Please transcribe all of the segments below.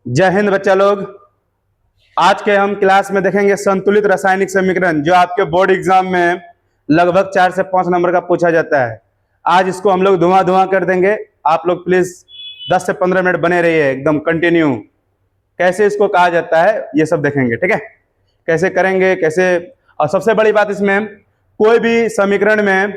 जय हिंद बच्चा लोग। आज के हम क्लास में देखेंगे संतुलित रासायनिक समीकरण, जो आपके बोर्ड एग्जाम में लगभग 4 से 5 नंबर का पूछा जाता है। आज इसको हम लोग धुआं और कर देंगे। आप लोग प्लीज 10 से 15 मिनट बने रहिए एकदम कंटिन्यू। कैसे इसको कहा जाता है ये सब देखेंगे, ठीक है? कैसे करेंगे, कैसे। और सबसे बड़ी बात, इसमें कोई भी समीकरण में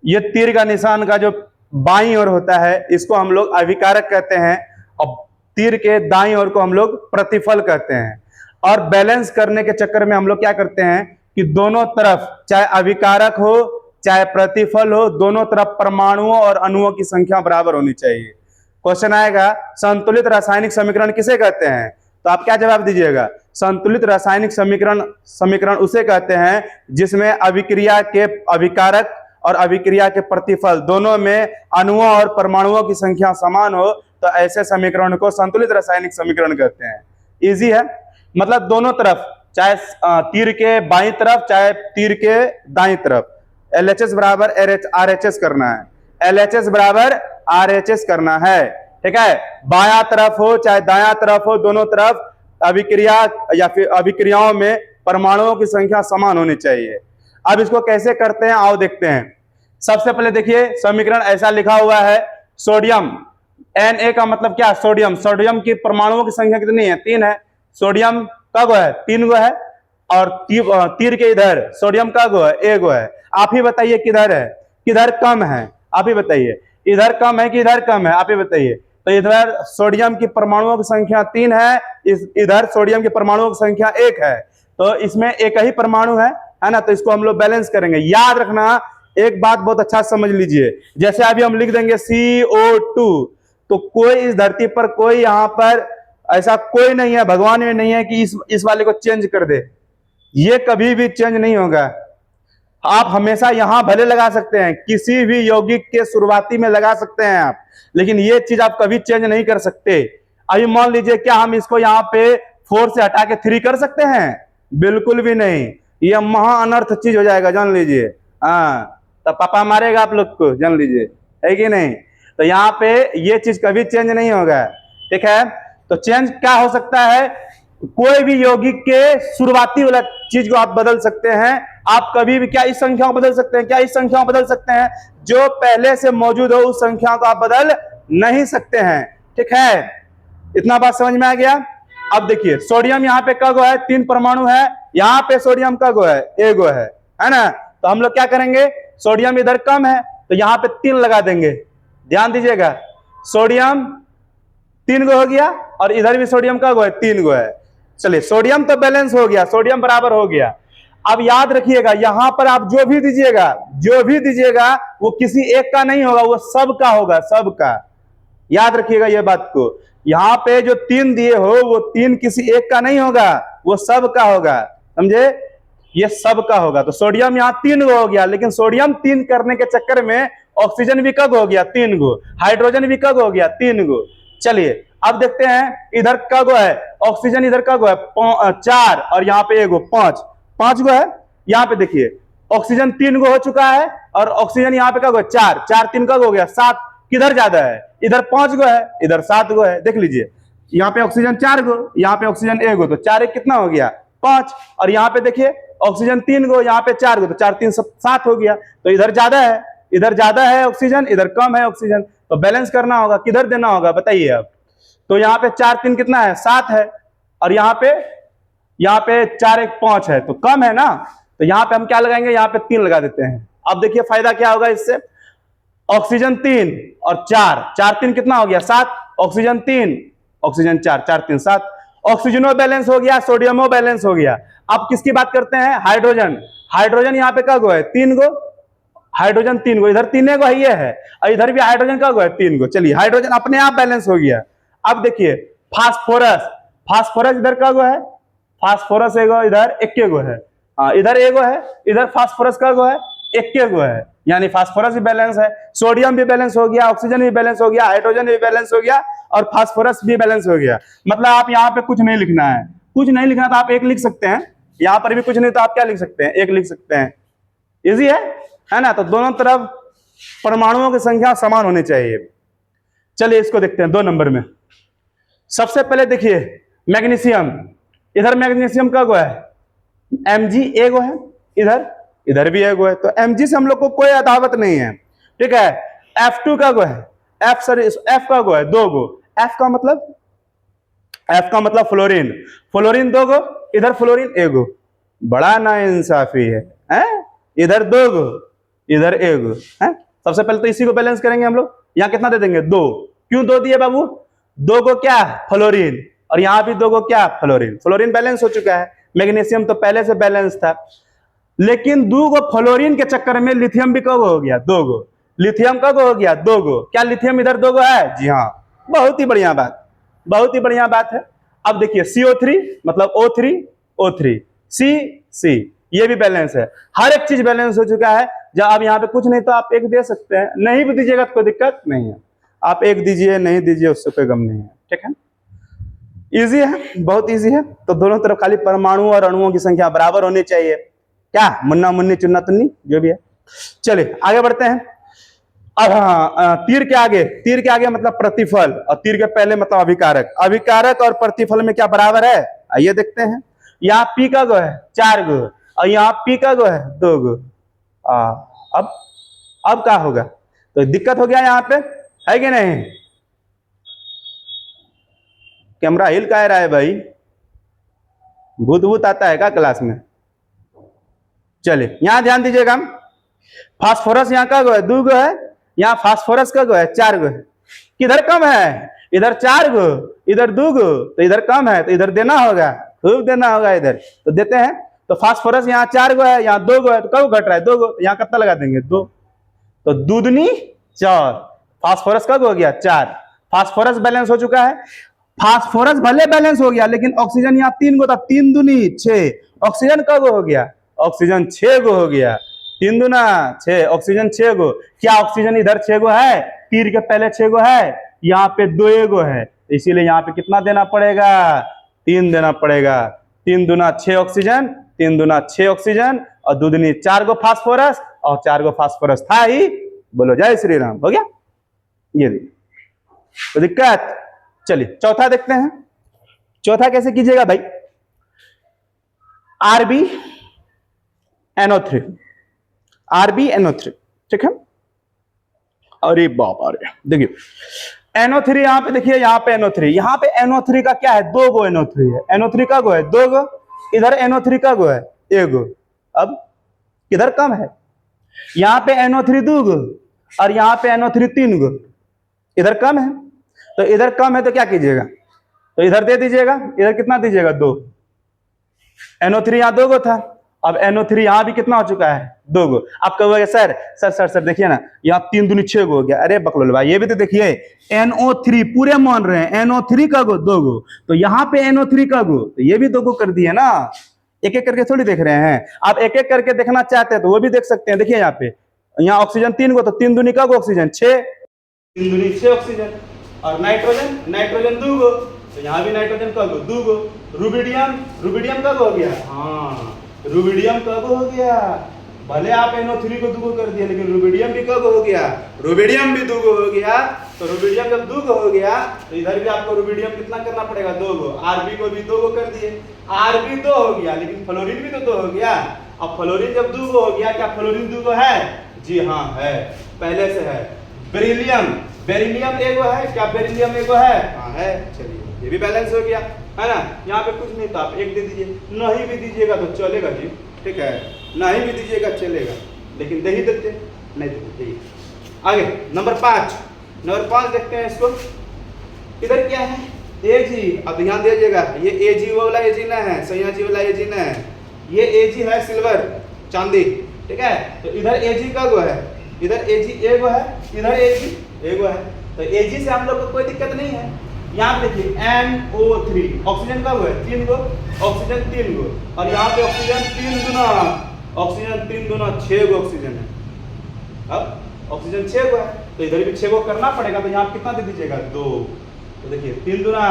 ये तीर का निशान का जो बाईं ओर होता है इसको हम लोग अभिकारक कहते हैं, और तीर के दाईं ओर को हम लोग प्रतिफल कहते हैं। और बैलेंस करने के चक्कर में हम लोग क्या करते हैं कि दोनों तरफ, चाहे अभिकारक हो चाहे प्रतिफल हो, दोनों तरफ परमाणुओं और अणुओं की संख्या बराबर होनी चाहिए। क्वेश्चन आएगा संतुलित रासायनिक समीकरण किसे कहते हैं, तो आप क्या जवाब दीजिएगा? संतुलित रासायनिक समीकरण उसे कहते हैं जिसमें अभिक्रिया के अभिकारक और अभिक्रिया के प्रतिफल दोनों में अणुओं और परमाणुओं की संख्या समान हो, तो ऐसे समीकरण को संतुलित रासायनिक समीकरण कहते हैं। इजी है, मतलब दोनों तरफ, चाहे तीर के बाईं तरफ चाहे तीर के दाईं तरफ, LHS बराबर RHS करना है, LHS बराबर RHS करना है, ठीक है? बाया तरफ हो चाहे दाया तरफ हो, दोनों तरफ अभिक्रिया या फिर अभिक्रियाओं में परमाणुओं की संख्या समान होनी चाहिए। अब इसको कैसे करते हैं आओ देखते हैं। सबसे पहले देखिए, समीकरण ऐसा लिखा हुआ है, सोडियम Na का मतलब क्या? सोडियम। सोडियम की परमाणुओं की संख्या कितनी है? 3 है। सोडियम का गो है? 3 गो है। और तीर के इधर सोडियम का गो है? 1 गो है। आप ही बताइए किधर है, किधर कम है? आप ही बताइए, इधर कम है कि इधर कम है? आप ही बताइए। तो इधर सोडियम की परमाणुओं की संख्या 3 है, इधर सोडियम की परमाणुओं की संख्या 1 है, तो इसमें एक ही परमाणु है ना? तो इसको हम लोग बैलेंस करेंगे। याद रखना एक बात बहुत अच्छा समझ लीजिए, जैसे अभी हम लिख देंगे CO2, तो कोई इस धरती पर, कोई यहां पर ऐसा कोई नहीं है, भगवान में नहीं है कि इस वाले को चेंज कर दे। ये कभी भी चेंज नहीं होगा। आप हमेशा यहां भले लगा सकते हैं, किसी भी यौगिक के शुरुआती में लगा सकते हैं आप, लेकिन ये चीज आप कभी चेंज नहीं कर सकते। अभी मान लीजिए, क्या हम इसको यहाँ पे 4 से हटा के 3 कर सकते हैं? बिल्कुल भी नहीं। ये महा अनर्थ चीज हो जाएगा, जान लीजिए। हाँ, तो पापा मारेगा आप लोग को, जान लीजिए, है कि नहीं? तो यहाँ पे ये चीज कभी चेंज नहीं होगा, ठीक है? तो चेंज क्या हो सकता है? कोई भी यौगिक के शुरुआती वाला चीज को आप बदल सकते हैं। आप कभी भी क्या इस संख्या को बदल सकते हैं? क्या इस संख्या को बदल सकते हैं? जो पहले से मौजूद हो उस संख्या को आप बदल नहीं सकते हैं, ठीक है? इतना बात समझ में आ गया? अब देखिए, सोडियम यहाँ पे का गो है? 3 परमाणु है। यहाँ पे सोडियम का गो है? 1 गो है ना? तो हम लोग क्या करेंगे, सोडियम इधर कम है तो यहाँ पे 3 लगा देंगे। ध्यान दीजिएगा, सोडियम 3 गो हो गया और इधर भी सोडियम का गो है? 3 गो है। चलिए, सोडियम तो बैलेंस हो गया, सोडियम बराबर हो गया। अब याद रखिएगा, यहां पर आप जो भी दीजिएगा वो किसी एक का नहीं होगा, वो सबका होगा, सबका। याद रखिएगा ये बात को। यहां पे जो 3 दिए हो वो 3 किसी एक का नहीं होगा, वो सबका होगा, समझे? ये सबका होगा। तो सोडियम यहाँ 3 गो हो गया, लेकिन सोडियम 3 करने के चक्कर में ऑक्सीजन भी कब हो गया? 3 गो। हाइड्रोजन भी कब हो गया? 3 गो। चलिए अब देखते हैं, इधर का गो है ऑक्सीजन, इधर का गो है 4 और यहाँ पे 1 गो, 5 गो है। यहाँ पे देखिए, ऑक्सीजन 3 गो हो चुका है और ऑक्सीजन यहाँ पे का गो है 4, 4 3 का गो हो गया 7। किधर ज्यादा है? इधर 5 गो है, इधर 7 गो है। देख लीजिए, यहाँ पे ऑक्सीजन 4 गो, यहाँ पे ऑक्सीजन 1 गो, तो 4 1 कितना हो गया? 5। और यहाँ पे देखिए ऑक्सीजन 3 गो, यहाँ पे 4 गो, तो 4 3 7 हो गया। तो इधर ज्यादा है ऑक्सीजन, इधर कम है ऑक्सीजन, तो बैलेंस करना होगा। किधर देना होगा बताइए अब? तो यहाँ पे 4 3 कितना है? 7 है, और यहाँ पे 4 1 5 है, तो कम है ना? तो यहाँ पे हम क्या लगाएंगे? यहाँ पे 3 लगा देते हैं। अब देखिए फायदा क्या होगा इससे। ऑक्सीजन 3 और 4, 4 3 कितना हो गया? 7। Oxygen 3 oxygen 4, 4 3 7। ऑक्सीजनो बैलेंस हो गया, सोडियमो बैलेंस हो गया। अब किसकी बात करते हैं? हाइड्रोजन। हाइड्रोजन यहाँ पे का गो है? 3 गो। हाइड्रोजन 3 गो, इधर 3 गो है, ये है, और इधर भी हाइड्रोजन का गो है? 3 गो। चलिए, हाइड्रोजन अपने आप बैलेंस हो गया। अब देखिए फास्फोरस इधर का गो है? फास्फोरस एगो, इधर 1 गो है। इधर 1 गो है, इधर फास्फोरस का गो है? 1 गो है, यानी फास्फोरस भी बैलेंस है। सोडियम भी बैलेंस हो गया, ऑक्सीजन भी बैलेंस हो गया, हाइड्रोजन भी बैलेंस हो गया, और फास्फोरस भी बैलेंस हो गया। मतलब आप यहाँ पे कुछ नहीं लिखना है, कुछ नहीं लिखना तो आप 1 लिख सकते हैं। यहाँ पर भी कुछ नहीं तो आप क्या लिख सकते हैं? 1 लिख सकते हैं। इजी है ना? तो दोनों तरफ परमाणुओं की संख्या समान होनी चाहिए। चलिए इसको देखते हैं 2 नंबर में। सबसे पहले देखिए मैग्नीशियम, इधर मैग्नीशियम का गो है Mg एगो है, इधर इधर भी एगो है, तो Mg से हम लोग को कोई अदावत नहीं है, ठीक है। F2 का गो है, F का गो है दो गो, F का मतलब फ्लोरीन, फ्लोरीन दो गो, इधर फ्लोरीन एगो, बड़ा ना इंसाफी है, हैं? इधर दो गो इधर एगो है। सबसे पहले तो इसी को बैलेंस करेंगे हम लोग, यहाँ कितना दे देंगे दो, क्यों दो दिए बाबू, दो गो क्या फ्लोरीन और यहाँ भी दो गो क्या फ्लोरीन, फ्लोरीन बैलेंस हो चुका है, मैग्नीशियम तो पहले से बैलेंस था, लेकिन दो गो फ्लोरीन के चक्कर में लिथियम भी कब हो गया दो गो, लिथियम कब हो गया दो गो, क्या लिथियम इधर दो गो है, जी हाँ, बहुत ही बढ़िया बात, बहुत ही बढ़िया बात है। अब देखिए CO3 मतलब O3 C ये भी बैलेंस है, हर एक चीज बैलेंस हो चुका है। जब अब यहाँ पे कुछ नहीं तो आप एक दे सकते हैं, नहीं भी दीजिएगा तो कोई दिक्कत नहीं है, आप एक दीजिए नहीं दीजिए उससे कोई गम नहीं है, ठीक है। इजी है, बहुत इजी है। तो दोनों तरफ खाली परमाणु और अणुओं की संख्या बराबर होनी चाहिए, क्या मुन्ना मुन्नी चुन्ना तुन्नी जो भी है। चलिए आगे बढ़ते हैं। अब हाँ, तीर के आगे मतलब प्रतिफल, और तीर के पहले मतलब अभिकारक, अभिकारक और प्रतिफल में क्या बराबर है, आइए देखते हैं। यहाँ P का गो है 4 गो और यहाँ P का गो है 2 गो। अब क्या होगा, तो दिक्कत हो गया यहाँ पे, है कि नहीं। कैमरा हिल का रहा है भाई, भूत आता है क्या क्लास में। चलिए यहाँ ध्यान दीजिएगा, फास्फोरस यहाँ का गो है 2 गो है, यहाँ फास्फोरस का गो है 4 गो है, किधर कम है, इधर 4 गो इधर 2 गो, तो इधर कम है तो इधर देना होगा, खूब देना होगा इधर, तो देते हैं। तो फास्फोरस यहाँ 4 गो है यहाँ 2 गो है, तो कब घट रहा है 2 गो, यहाँ कितना लगा देंगे 2, तो 2 दूनी 4, फास्फोरस का हो गया 4, फास्फोरस बैलेंस हो चुका है। फास्फोरस भले बैलेंस हो गया लेकिन ऑक्सीजन यहाँ 3 गो था, 3 दूनी 6, ऑक्सीजन का गो हो गया, ऑक्सीजन 6 गो हो गया, 3 दूना 6, ऑक्सीजन 6 गो। क्या ऑक्सीजन इधर 6 गो है, तीर के पहले 6 गो है, यहाँ पे 2 गो है, इसीलिए यहाँ पे कितना देना पड़ेगा 3 देना पड़ेगा, 3 दूना 6 ऑक्सीजन, 3 दूना 6 ऑक्सीजन और 2 दूनी 4 गो फास्फोरस, और 4 गो फास्फोरस था ही, बोलो जय श्री राम, हो गया ये तो दिक्कत। चलिए चौथा देखते हैं, चौथा कैसे कीजिएगा भाई, RbNO3, ठीक है। अरे बाप रे, देखिए NO3 यहाँ पे, देखिए यहाँ पे NO3, यहाँ पे NO3 का क्या है 2 गो NO3 है, NO3 का गो है 2 गो, इधर NO3 का गो है 1 गो। अब किधर कम है, यहाँ पे NO3 2 गो और यहाँ पे NO3 3 गो, इधर कम है, तो इधर कम है तो क्या कीजिएगा, तो इधर दे दीजिएगा, इधर कितना दीजिएगा 2, NO3 यहाँ 2 गो था, अब NO3 यहाँ भी कितना हो चुका है 2 गो। आप कहोगे सर देखिए ना यहाँ 3 दूनी 6 गो हो गया, अरे बकलोल भाई ये भी तो देखिए NO3 पूरे मान रहे हैं, NO3 का गो 2 गो, तो यहाँ पे NO3 का गो, तो ये भी 2 गो कर दिए ना, एक एक करके थोड़ी देख रहे हैं, आप एक एक करके देखना चाहते हैं तो वो भी देख सकते हैं। देखिए यहाँ पे, यहाँ ऑक्सीजन 3 गो, तो 3 दूनी का गो ऑक्सीजन 6, 3 दूनी 6 ऑक्सीजन, और नाइट्रोजन 2 गो, तो यहाँ भी नाइट्रोजन का गो 2 गो, रुबिडियम का गो हो गया, हाँ रुबिडियम का गो हो गया, भले आप NO3 को 2 गो कर दिया लेकिन रुबिडियम भी कब हो गया, रुबिडियम भी 2 गो हो गया, तो रुबिडियम जब 2 गो हो गया तो इधर भी आपको रुबिडियम कितना करना पड़ेगा 2 गो, Rb को भी 2 गो कर दिए, Rb 2 हो गया लेकिन फ्लोरीन भी तो 2 हो गया। अब फ्लोरीन जब 2 गो हो गया, क्या फ्लोरीन 2 गो है, जी हाँ है, पहले से है। बेरिलियम 1 गो है, क्या बेरिलियम 1 गो है, हाँ है, चलिए ये भी बैलेंस हो गया, है ना। यहाँ पे कुछ नहीं था, आप 1 दे दीजिए, नहीं भी दीजिएगा तो चलेगा जी, ठीक है, नहीं भी दीजिएगा चलेगा, लेकिन दे ही देते, नहीं देते। आगे नंबर 5 देखते हैं इसको, इधर क्या है Ag, अब ध्यान दीजिएगा, ये Ag वाला Ag ना है, सयाजी वाला Ag ना है, ये Ag है सिल्वर चांदी, ठीक है। तो इधर Ag का गो है, इधर Ag 1 गो है, इधर Ag 1 गो है, तो Ag से हम लोग को कोई दिक्कत नहीं है। यहाँ पे देखिए NO3, ऑक्सीजन का गो है 3 गो, ऑक्सीजन 3 गो, और यहाँ पे ऑक्सीजन 3 दूना 6 गो ऑक्सीजन है। अब ऑक्सीजन 6 गो है तो इधर भी 6 गो करना पड़ेगा, तो यहाँ कितना दे दीजिएगा 2, तो देखिए 3 दूना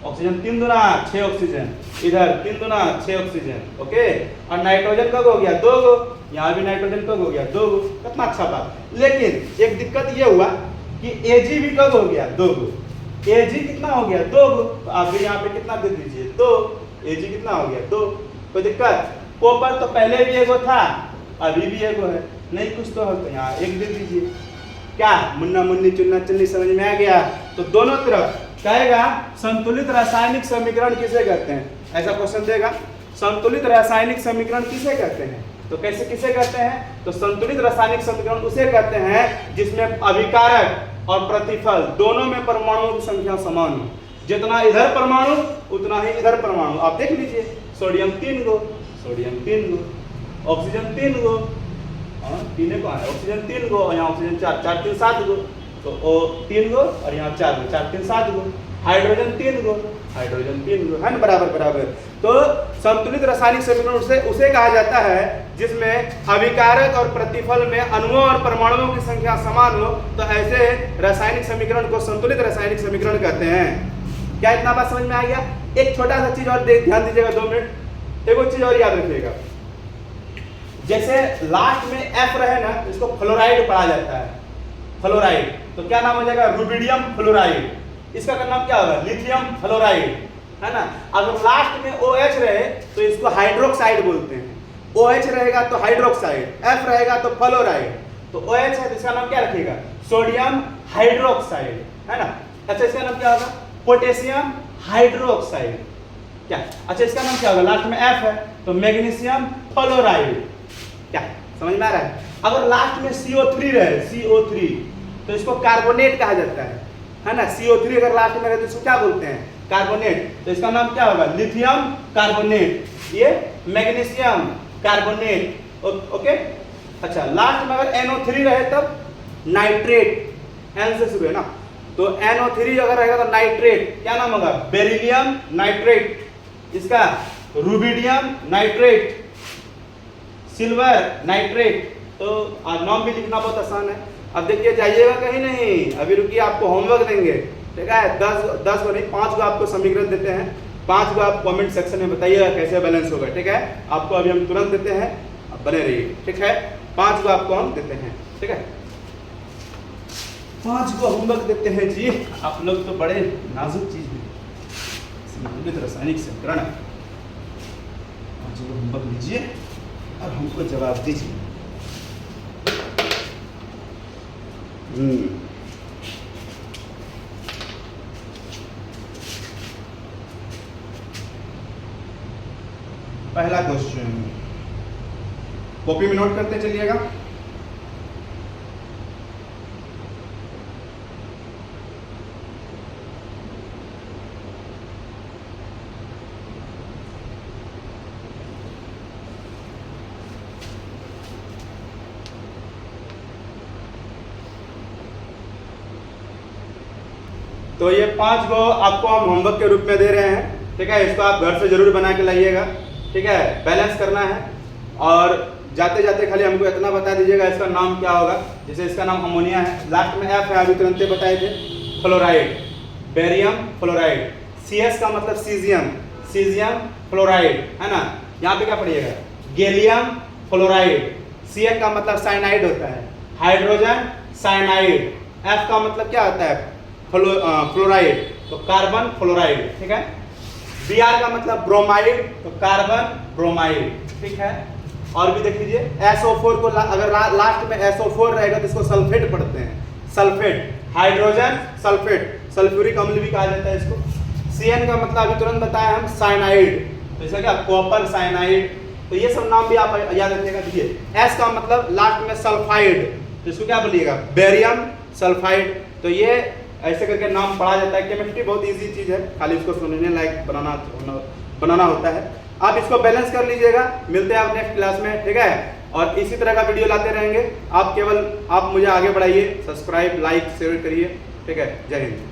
ऑक्सीजन, 3 दूना 6 ऑक्सीजन, इधर 3 दूना 6 ऑक्सीजन, ओके। और नाइट्रोजन का गो हो गया 2 गो, यहाँ भी नाइट्रोजन का गो हो गया 2 गो, कितना अच्छा बात। लेकिन एक दिक्कत ये हुआ कि Ag भी कब हो गया 2 गो, Ag कितना हो गया 2 गो, तो आप भी यहाँ पे कितना दे दीजिए 2, Ag कितना हो गया 2। कोई दिक्कत? कॉपर तो पहले भी एगो था, अभी भी एगो है, नहीं कुछ तो है तो यहाँ 1 दे दीजिए। क्या मुन्ना मुन्नी चुन्ना चुन्नी समझ में आ गया? तो दोनों तरफ कहेगा संतुलित रासायनिक समीकरण किसे कहते हैं, ऐसा क्वेश्चन देगा। संतुलित रासायनिक समीकरण किसे कहते हैं? तो कैसे किसे कहते हैं? तो संतुलित रासायनिक समीकरण उसे कहते हैं जिसमें अभिकारक और प्रतिफल दोनों में परमाणुओं की संख्या समान हो। जितना इधर परमाणु उतना ही इधर परमाणु। आप देख लीजिए, सोडियम 3 गो, सोडियम 3 गो, ऑक्सीजन 3 गो, तीन को है, ऑक्सीजन 3 गो और यहाँ ऑक्सीजन 4, 4 3 7 गो, तो ओ 3 गो और यहाँ 4 गो, 4 3 7 गो। हाइड्रोजन 3 गो, हाइड्रोजन 3 गो, है ना, बराबर बराबर। तो संतुलित रासायनिक समीकरण उसे कहा जाता है जिसमें अभिकारक और प्रतिफल में अणुओं और परमाणुओं की संख्या समान हो, तो ऐसे रासायनिक समीकरण को संतुलित रासायनिक समीकरण कहते हैं। क्या इतना बात समझ में आ गया? एक छोटा सा चीज और ध्यान दीजिएगा, 2 मिनट, एक और चीज और याद रखिएगा। जैसे लास्ट में F रहे ना, इसको फ्लोराइड पढ़ा जाता है, फ्लोराइड, तो क्या नाम हो जाएगा? Rubidium fluoride. इसका नाम क्या होगा? लिथियम फ्लोराइड, है ना। अगर लास्ट में OH रहे तो इसको हाइड्रोक्साइड बोलते हैं। OH रहेगा तो हाइड्रोक्साइड, F रहेगा तो फ्लोराइड। तो OH है तो इसका नाम क्या रखिएगा? सोडियम हाइड्रोक्साइड, है ना। अच्छा, इसका नाम क्या होगा? Potassium hydroxide. क्या? अच्छा, इसका नाम क्या होगा? लास्ट में F है तो मैग्नीशियम फ्लोराइड। क्या समझ में आ रहा है? अगर लास्ट में CO3 रहे, CO3, तो इसको कार्बोनेट कहा जाता है ना। CO3 अगर लास्ट में रहे तो इसको क्या बोलते हैं? कार्बोनेट। तो इसका नाम क्या होगा? लिथियम कार्बोनेट, ये मैग्नीशियम कार्बोनेट। ओके। अच्छा, लास्ट में अगर NO3 रहे तब नाइट्रेट, N से शुरू है ना, तो NO3 अगर रहेगा तो नाइट्रेट, क्या नाम होगा? Beryllium nitrate. इसका रुबिडियम नाइट्रेट, सिल्वर नाइट्रेट। तो नाम भी लिखना बहुत आसान है। अब देखिए, जाइएगा कहीं नहीं, अभी रुकिए, आपको होमवर्क देंगे, ठीक है। 10 को नहीं, 5 को आपको समीकरण देते हैं। 5 को आप कमेंट सेक्शन में बताइएगा कैसे बैलेंस होगा, ठीक है। आपको अभी हम तुरंत देते हैं, आप बने रहिए, ठीक है। 5 को आपको हम देते हैं, ठीक है। 5 को होमवर्क देते हैं जी। आप लोग तो बड़े नाजुक चीज है, संतुलित रासायनिक समीकरण। 5 को होमवर्क लीजिए और हमको जवाब दीजिए। पहला क्वेश्चन कॉपी में नोट करते चलिएगा। तो ये 5 को आपको हम होमवर्क के रूप में दे रहे हैं, ठीक है। इसको आप घर से जरूर बना के लाइएगा, ठीक है। बैलेंस करना है और जाते जाते खाली हमको इतना बता दीजिएगा इसका नाम क्या होगा। जैसे इसका नाम अमोनिया है, लास्ट में F है, अभी तुरंत बताए थे। Fluoride, barium fluoride. CS का मतलब सीजियम, सीजियम फ्लोराइड, है ना। यहाँ पे क्या पढ़िएगा? Gallium fluoride. Cn का मतलब साइनाइड होता है, हाइड्रोजन साइनाइड। F का मतलब क्या होता है? फ्लोराइड, तो कार्बन फ्लोराइड, ठीक है। Br का मतलब ब्रोमाइड, तो कार्बन ब्रोमाइड, ठीक है। और भी देख लीजिए, SO4 को अगर लास्ट में SO4 रहेगा तो इसको सल्फेट पढ़ते हैं, सल्फेट, हाइड्रोजन सल्फेट, सल्फ्यूरिक अम्ल भी कहा जाता है इसको। Cn का मतलब अभी तुरंत बताया हम, साइनाइड, तो इसका क्या? Copper cyanide. तो ये सब नाम भी आप याद रखिएगा। देखिए, S का मतलब लास्ट में सल्फाइड, तो इसको क्या बोलिएगा? Barium sulphide. तो ये ऐसे करके नाम पढ़ा जाता है। केमिस्ट्री बहुत इजी चीज़ है, खाली इसको समझने लायक बनाना होता है। आप इसको बैलेंस कर लीजिएगा। मिलते हैं आप नेक्स्ट क्लास में, ठीक है। और इसी तरह का वीडियो लाते रहेंगे। आप मुझे आगे बढ़ाइए, सब्सक्राइब, लाइक, शेयर करिए, ठीक है। जय हिंद।